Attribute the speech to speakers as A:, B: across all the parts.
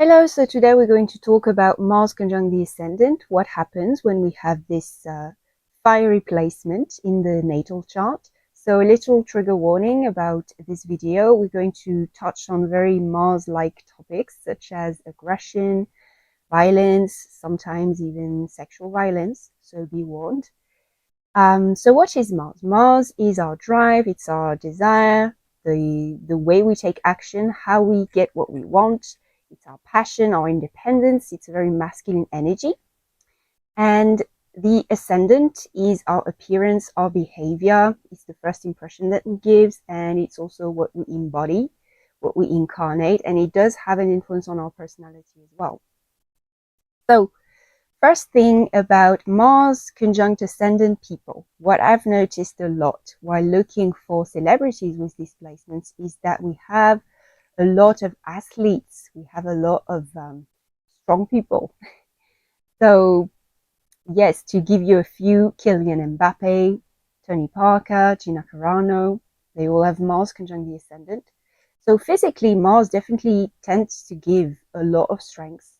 A: Hello, so today we're going to talk about Mars conjunct the Ascendant, what happens when we have this fiery placement in the natal chart. So a little trigger warning about this video. We're going to touch on very Mars-like topics such as aggression, violence, sometimes even sexual violence, so be warned. So what is Mars? Mars is our drive, it's our desire, the way we take action, how we get what we want. It's our passion, our independence. It's a very masculine energy. And the ascendant is our appearance, our behavior. It's the first impression that we give, and it's also what we embody, what we incarnate, and it does have an influence on our personality as well. So first thing about Mars conjunct ascendant people, what I've noticed a lot while looking for celebrities with these placements is that we have a lot of athletes, we have a lot of strong people. So yes, to give you a few, Kylian Mbappe, Tony Parker, Gina Carano, they all have Mars conjunct the ascendant. So physically, Mars definitely tends to give a lot of strength,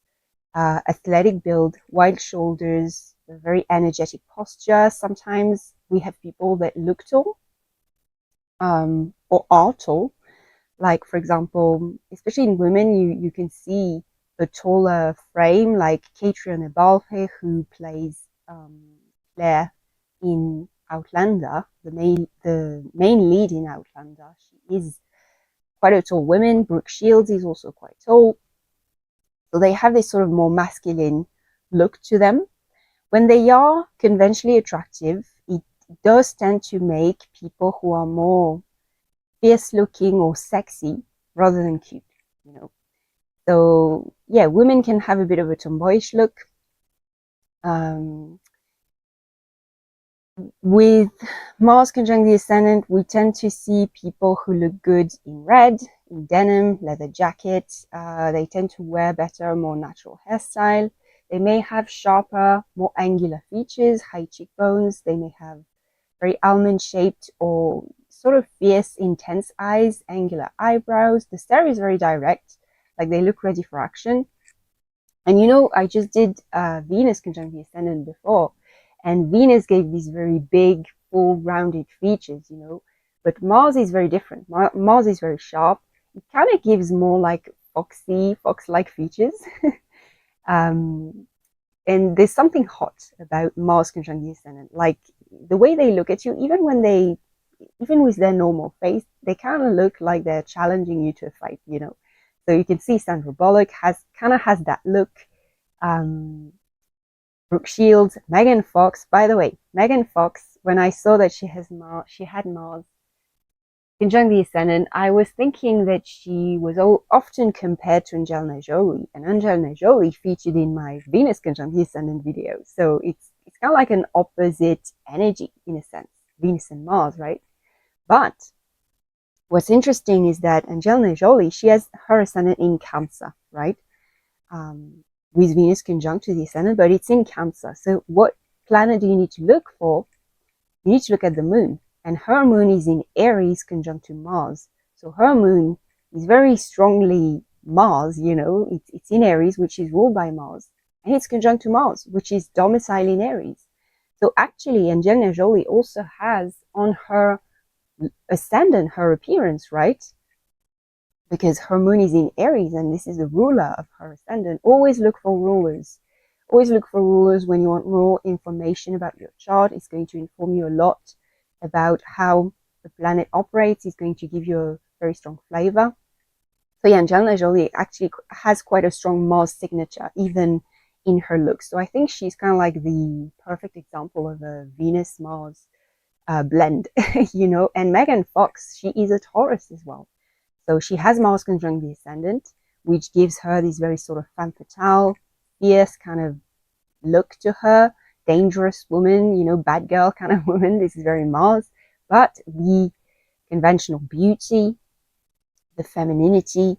A: athletic build, wide shoulders, a very energetic posture. Sometimes we have people that look tall or are tall. Like, for example, especially in women, you can see a taller frame, like Catriona Balfe, who plays Claire in Outlander, the main lead in Outlander. She is quite a tall woman. Brooke Shields is also quite tall. So they have this sort of more masculine look to them. When they are conventionally attractive, it does tend to make people who are more fierce looking or sexy rather than cute, you know. So yeah, women can have a bit of a tomboyish look. With Mars conjunct the ascendant, we tend to see people who look good in red, in denim, leather jacket. They tend to wear better, more natural hairstyle. They may have sharper, more angular features, high cheekbones. They may have very almond-shaped or sort of fierce, intense eyes, angular eyebrows. The stare is very direct, like they look ready for action. And you know, I just did Venus conjunct the Ascendant before, and Venus gave these very big, full, rounded features, you know. But Mars is very different. Mars is very sharp. It kind of gives more like fox-like features. And there's something hot about Mars conjunct the Ascendant. Like the way they look at you, even with their normal face, they kind of look like they're challenging you to a fight, you know. So you can see Sandra Bullock has that look. Brooke Shields, Megan Fox. By the way, Megan Fox, when I saw that she had Mars conjunct the Ascendant, I was thinking that she was often compared to Angelina Jolie, and Angelina Jolie featured in my Venus conjunct the Ascendant video. So it's kind of like an opposite energy in a sense, Venus and Mars, right? But what's interesting is that Angelina Jolie, she has her ascendant in Cancer, right? With Venus conjunct to the ascendant, but it's in Cancer. So what planet do you need to look for? You need to look at the moon. And her moon is in Aries conjunct to Mars. So her moon is very strongly Mars, you know, it's in Aries, which is ruled by Mars. And it's conjunct to Mars, which is domicile in Aries. So actually, Angelina Jolie also has on her ascendant her appearance, right? Because her moon is in Aries and this is the ruler of her ascendant. Always look for rulers. Always look for rulers when you want more information about your chart. It's going to inform you a lot about how the planet operates. It's going to give you a very strong flavor. So yeah, Angelina Jolie actually has quite a strong Mars signature, even in her looks. So I think she's kind of like the perfect example of a Venus-Mars blend, you know. And Megan Fox, she is a Taurus as well. So she has Mars conjunct the Ascendant, which gives her this very sort of femme fatale, fierce kind of look to her, dangerous woman, you know, bad girl kind of woman. This is very Mars. But the conventional beauty, the femininity,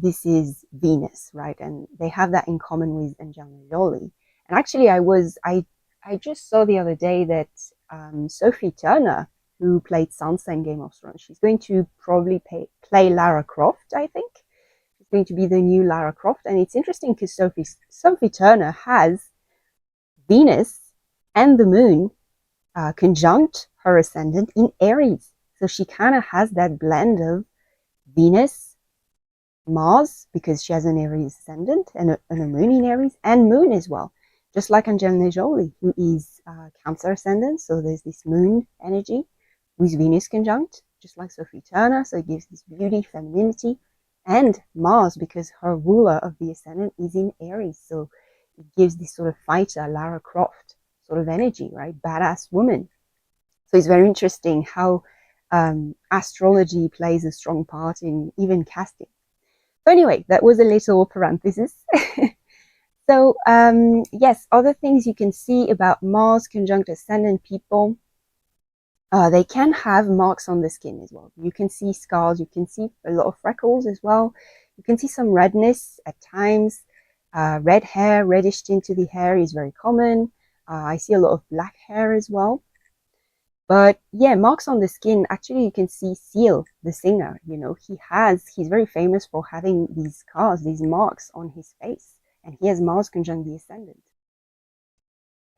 A: this is Venus, right? And they have that in common with Angelina Jolie. And actually, I just saw the other day that Sophie Turner, who played Sansa in Game of Thrones, she's going to probably play Lara Croft, I think. She's going to be the new Lara Croft. And it's interesting because Sophie Turner has Venus and the moon conjunct her ascendant in Aries. So she kind of has that blend of Venus, Mars, because she has an Aries ascendant and a moon in Aries, and moon as well. Just like Angelina Jolie, who is Cancer ascendant. So there's this moon energy with Venus conjunct, just like Sophie Turner. So it gives this beauty, femininity, and Mars, because her ruler of the ascendant is in Aries. So it gives this sort of fighter, Lara Croft sort of energy, right? Badass woman. So it's very interesting how astrology plays a strong part in even casting. So anyway, that was a little parenthesis. So yes, other things you can see about Mars conjunct ascendant people, they can have marks on the skin as well. You can see scars, you can see a lot of freckles as well. You can see some redness at times. Red hair, reddish tint to the hair is very common. I see a lot of black hair as well. But yeah, marks on the skin, actually you can see Seal, the singer, he's very famous for having these scars, these marks on his face. And he has Mars conjunct the ascendant.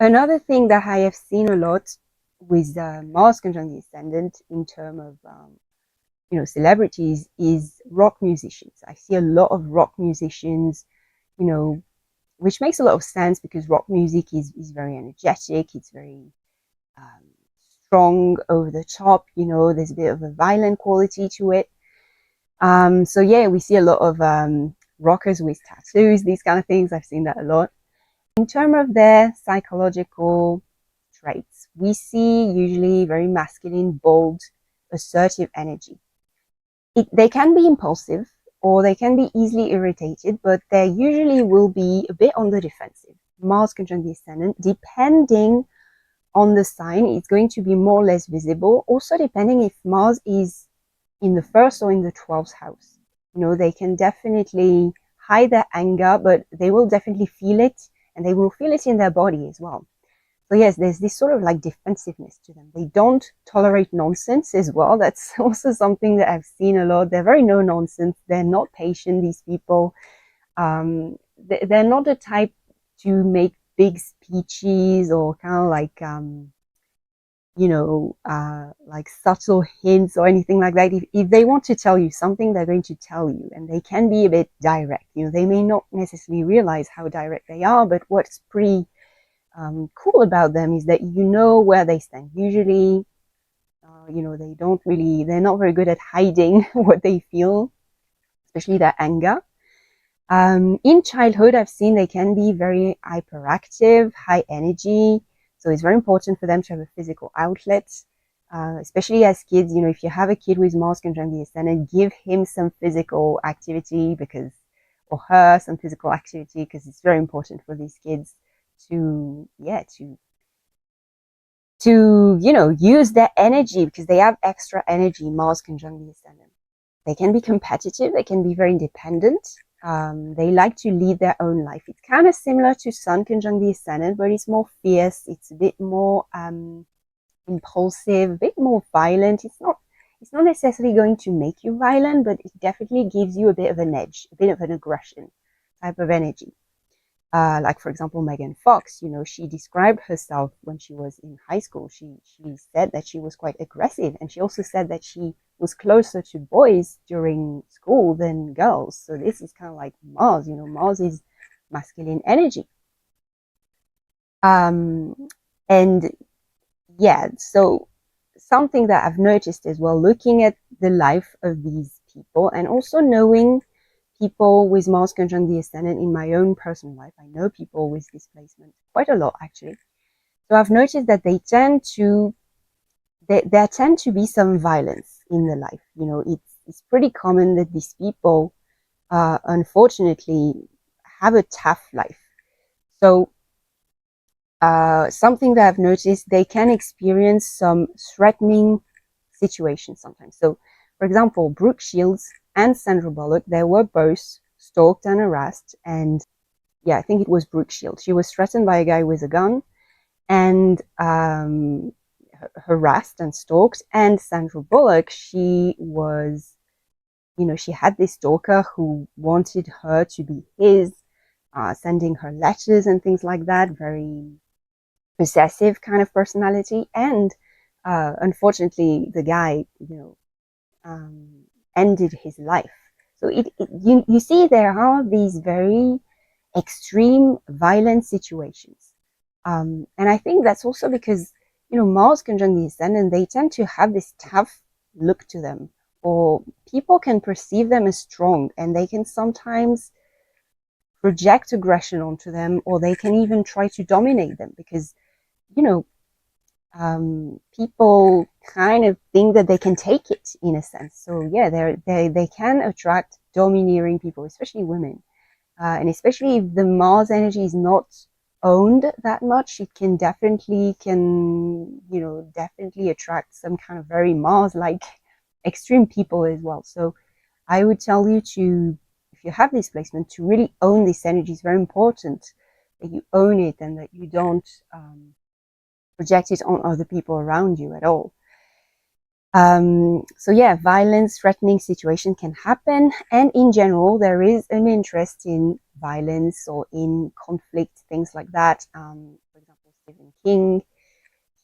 A: Another thing that I have seen a lot with Mars conjunct the ascendant in terms of celebrities is rock musicians. I see a lot of rock musicians, which makes a lot of sense because rock music is very energetic. It's very strong, over the top. There's a bit of a violent quality to it. So yeah, we see a lot of rockers with tattoos, these kind of things. I've seen that a lot. In terms of their psychological traits, we see usually very masculine, bold, assertive energy. They can be impulsive or they can be easily irritated, but they usually will be a bit on the defensive. Mars conjunct the ascendant, depending on the sign, it's going to be more or less visible. Also, depending if Mars is in the first or in the 12th house. They can definitely hide their anger, but they will definitely feel it, and they will feel it in their body as well. So yes, there's this sort of like defensiveness to them. They don't tolerate nonsense as well. That's also something that I've seen a lot. They're very no nonsense. They're not patient, these people. They're not the type to make big speeches or kind of like like subtle hints or anything like that. If they want to tell you something, they're going to tell you, and they can be a bit direct. They may not necessarily realize how direct they are, but what's pretty cool about them is that where they stand. Usually, they're not very good at hiding what they feel, especially their anger. In childhood, I've seen they can be very hyperactive, high energy. So it's very important for them to have a physical outlet, especially as kids. If you have a kid with Mars conjunct the ascendant, give him some physical activity or her some physical activity, because it's very important for these kids to use their energy, because they have extra energy, Mars conjunct the ascendant. They can be competitive. They can be very independent. They like to lead their own life. It's kind of similar to Sun conjunct the ascendant, but it's more fierce. It's a bit more impulsive, a bit more violent. It's not necessarily going to make you violent, but it definitely gives you a bit of an edge, a bit of an aggression type of energy. Like, for example, Megan Fox, she described herself when she was in high school. She said that she was quite aggressive, and she also said that she was closer to boys during school than girls. So this is kind of like Mars. Mars is masculine energy. And yeah, so something that I've noticed as well, looking at the life of these people and also knowing people with Mars conjunct the ascendant in my own personal life. I know people with displacement quite a lot, actually. So I've noticed that there tend to be some violence in the life. It's pretty common that these people, unfortunately, have a tough life. So something that I've noticed, they can experience some threatening situations sometimes. So, for example, Brooke Shields and Sandra Bullock, they were both stalked and harassed. And yeah, I think it was Brooke Shields. She was threatened by a guy with a gun and harassed and stalked. And Sandra Bullock, she was she had this stalker who wanted her to be his, sending her letters and things like that, very possessive kind of personality. And unfortunately, the guy, ended his life. So you see, there are these very extreme violent situations. And I think that's also because, Mars conjunct the Ascendant, they tend to have this tough look to them, or people can perceive them as strong, and they can sometimes project aggression onto them, or they can even try to dominate them because, you know, people kind of think that they can take it in a sense. So yeah, they can attract domineering people, especially women. And especially if the Mars energy is not owned that much, it can definitely attract some kind of very Mars-like extreme people as well. So I would tell you to, if you have this placement, to really own this energy. It's very important that you own it and that you don't project it on other people around you at all. So yeah, violence, threatening situation can happen. And in general, there is an interest in violence or in conflict, things like that. For example, Stephen King,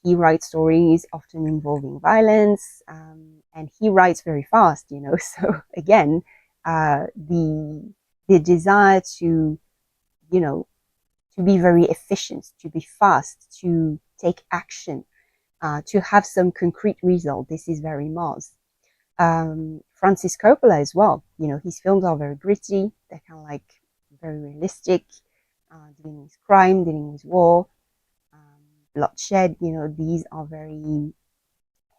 A: he writes stories often involving violence, and he writes very fast, So again, the desire to, to be very efficient, to be fast, to take action, to have some concrete result. This is very Mars. Francis Coppola as well. His films are very gritty. They're kind of like very realistic, dealing with crime, dealing with war, bloodshed. These are very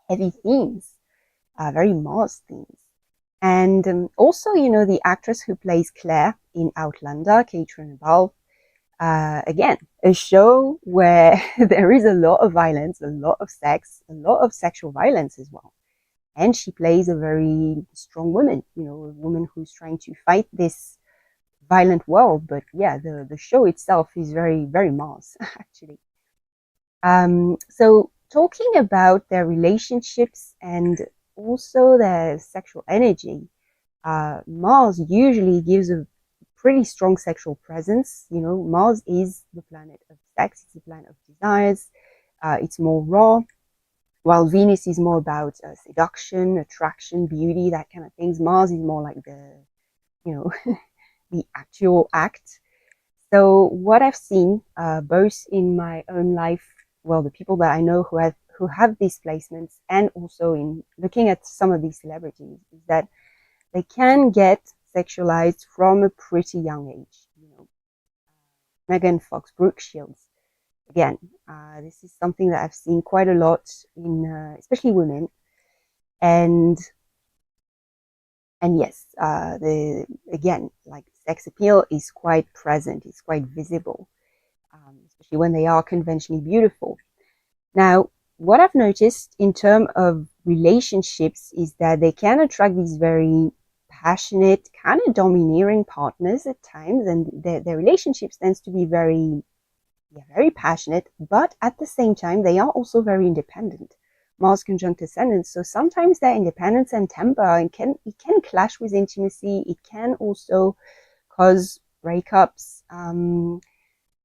A: heavy themes, very Mars themes. And also, the actress who plays Claire in Outlander, Catherine Balfe, again, a show where there is a lot of violence, a lot of sex, a lot of sexual violence as well. And she plays a very strong woman, a woman who's trying to fight this violent world. But yeah, the show itself is very, very Mars, actually. So talking about their relationships and also their sexual energy, Mars usually gives a pretty strong sexual presence. Mars is the planet of sex, it's the planet of desires, it's more raw, while Venus is more about seduction, attraction, beauty, that kind of things. Mars is more like the actual act. So what I've seen, both in my own life, well, the people that I know who have these placements, and also in looking at some of these celebrities, is that they can get sexualized from a pretty young age. Megan Fox, Brooke Shields. Again, this is something that I've seen quite a lot in, especially women, and yes, again, like sex appeal is quite present, it's quite visible, especially when they are conventionally beautiful. Now, what I've noticed in terms of relationships is that they can attract these very passionate, kind of domineering partners at times, and their relationships tends to be very passionate, but at the same time, they are also very independent. Mars conjunct Ascendant, so sometimes their independence and temper it can clash with intimacy. It can also cause breakups.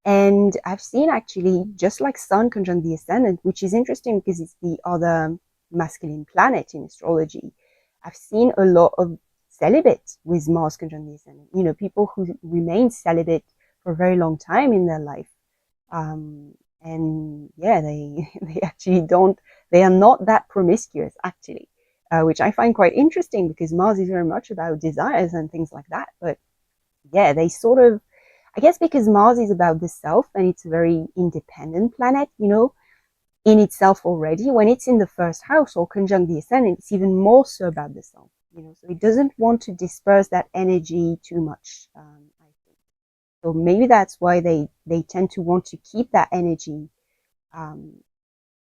A: And I've seen actually, just like Sun conjunct the Ascendant, which is interesting because it's the other masculine planet in astrology. I've seen a lot of celibate with Mars conjunct the Ascendant. People who remain celibate for a very long time in their life. And yeah, they actually they are not that promiscuous actually, which I find quite interesting because Mars is very much about desires and things like that. But yeah, they sort of, I guess because Mars is about the self and it's a very independent planet, in itself already. When it's in the first house or conjunct the Ascendant, it's even more so about the self, so it doesn't want to disperse that energy too much, I think. So maybe that's why they tend to want to keep that energy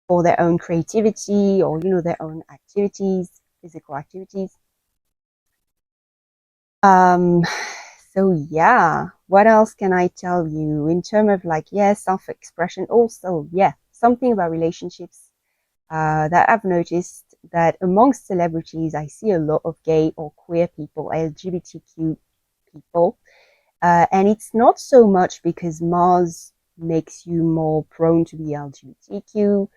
A: for their own creativity or, their own activities, physical activities. So yeah, what else can I tell you in terms of self-expression? Also, something about relationships that I've noticed that amongst celebrities, I see a lot of gay or queer people, LGBTQ people. And it's not so much because Mars makes you more prone to be LGBTQ.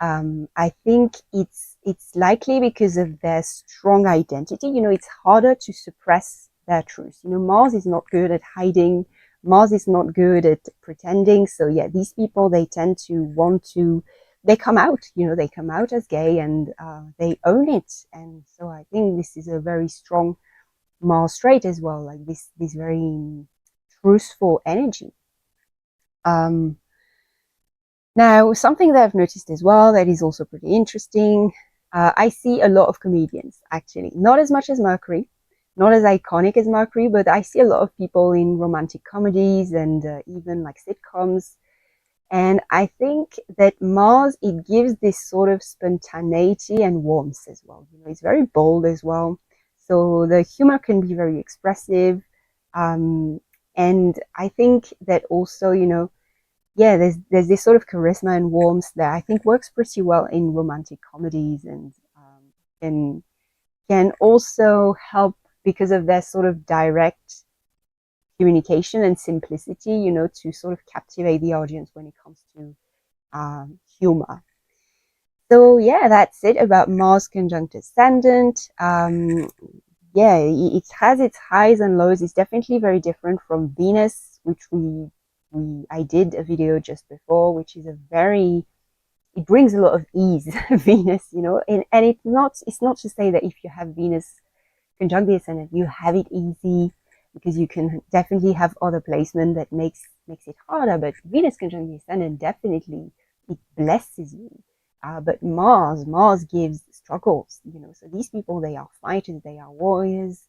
A: I think it's likely because of their strong identity. You know, it's harder to suppress their truth. You know, Mars is not good at hiding. Mars is not good at pretending. So yeah, these people, they tend to want to, they come out, you know, they come out as gay and they own it. And so I think this is a very strong Mars trait as well, like this very truthful energy. Um, Now, something that I've noticed as well that is also pretty interesting, I see a lot of comedians actually, not as much as Mercury, not as iconic as Mercury, but I see a lot of people in romantic comedies and even like sitcoms. And I think that Mars, it gives this sort of spontaneity and warmth as well. You know, it's very bold as well. So the humor can be very expressive. Um, and I think that also, you know, yeah, there's this sort of charisma and warmth that I think works pretty well in romantic comedies and can can also help because of their sort of direct communication and simplicity, you know, to sort of captivate the audience when it comes to humor. So yeah, that's it about Mars conjunct Ascendant. Yeah, it has its highs and lows. It's definitely very different from Venus, which I did a video just before, which is a very, it brings a lot of ease, Venus, you know, and it's not to say that if you have Venus conjunct the ascendant, you have it easy, because you can definitely have other placement that makes it harder. But Venus conjunct the ascendant, definitely it blesses you. But Mars gives struggles, you know. So these people, they are fighters, they are warriors.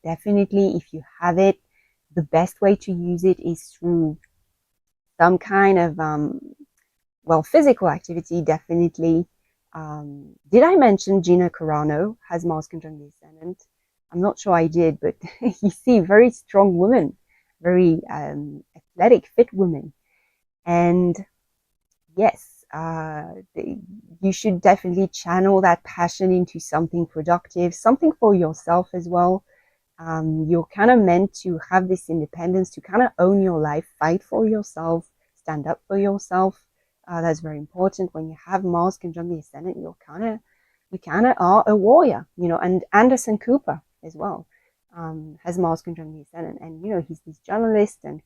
A: Definitely, if you have it, the best way to use it is through some kind of well, physical activity, definitely. Did I mention Gina Carano has Mars conjunct the ascendant? I'm not sure I did, but you see, very strong woman, very athletic, fit woman. And yes, you should definitely channel that passion into something productive, something for yourself as well. You're kind of meant to have this independence, to kind of own your life, fight for yourself, stand up for yourself. That's very important. When you have Mars conjunct the ascendant, you kind of are a warrior, you know. And Anderson Cooper as well has Mars conjunct the ascendant, and you know, he's this journalist, and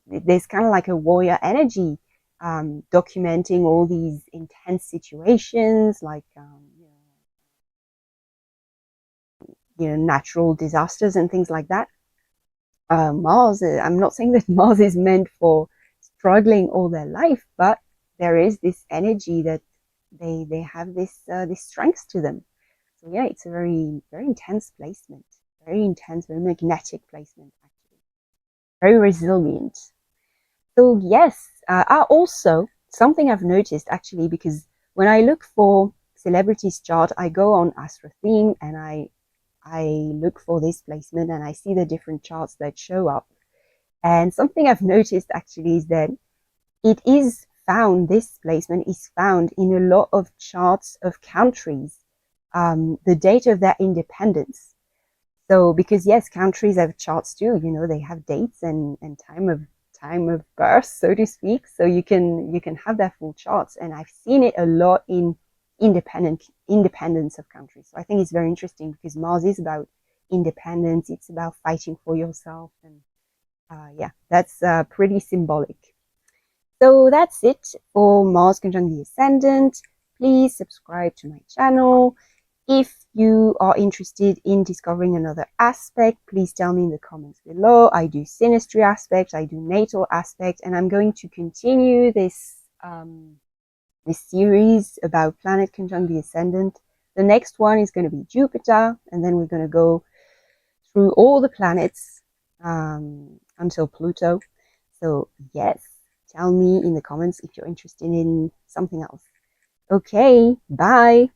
A: there's kind of like a warrior energy, documenting all these intense situations, like you know, natural disasters and things like that. Mars, I'm not saying that Mars is meant for struggling all their life, but there is this energy that they have this strength to them. So yeah, it's a very intense placement, very intense, very magnetic placement, actually, very resilient. So yes, also something I've noticed actually, because when I look for celebrities chart, I go on Astro Theme and I look for this placement and I see the different charts that show up. And something I've noticed actually is that it is found, this placement is found in a lot of charts of countries, the date of their independence. So because yes, countries have charts too, you know, they have dates and time of birth, so to speak. So you can have their full charts. And I've seen it a lot in independence of countries. So I think it's very interesting because Mars is about independence, it's about fighting for yourself, and yeah, that's pretty symbolic. So that's it for Mars conjunct the Ascendant. Please subscribe to my channel. If you are interested in discovering another aspect, please tell me in the comments below. I do Synastry aspect, I do natal aspect, and I'm going to continue this this series about planet conjunct the Ascendant. The next one is going to be Jupiter, and then we're going to go through all the planets until Pluto. So yes, tell me in the comments if you're interested in something else. Okay, bye.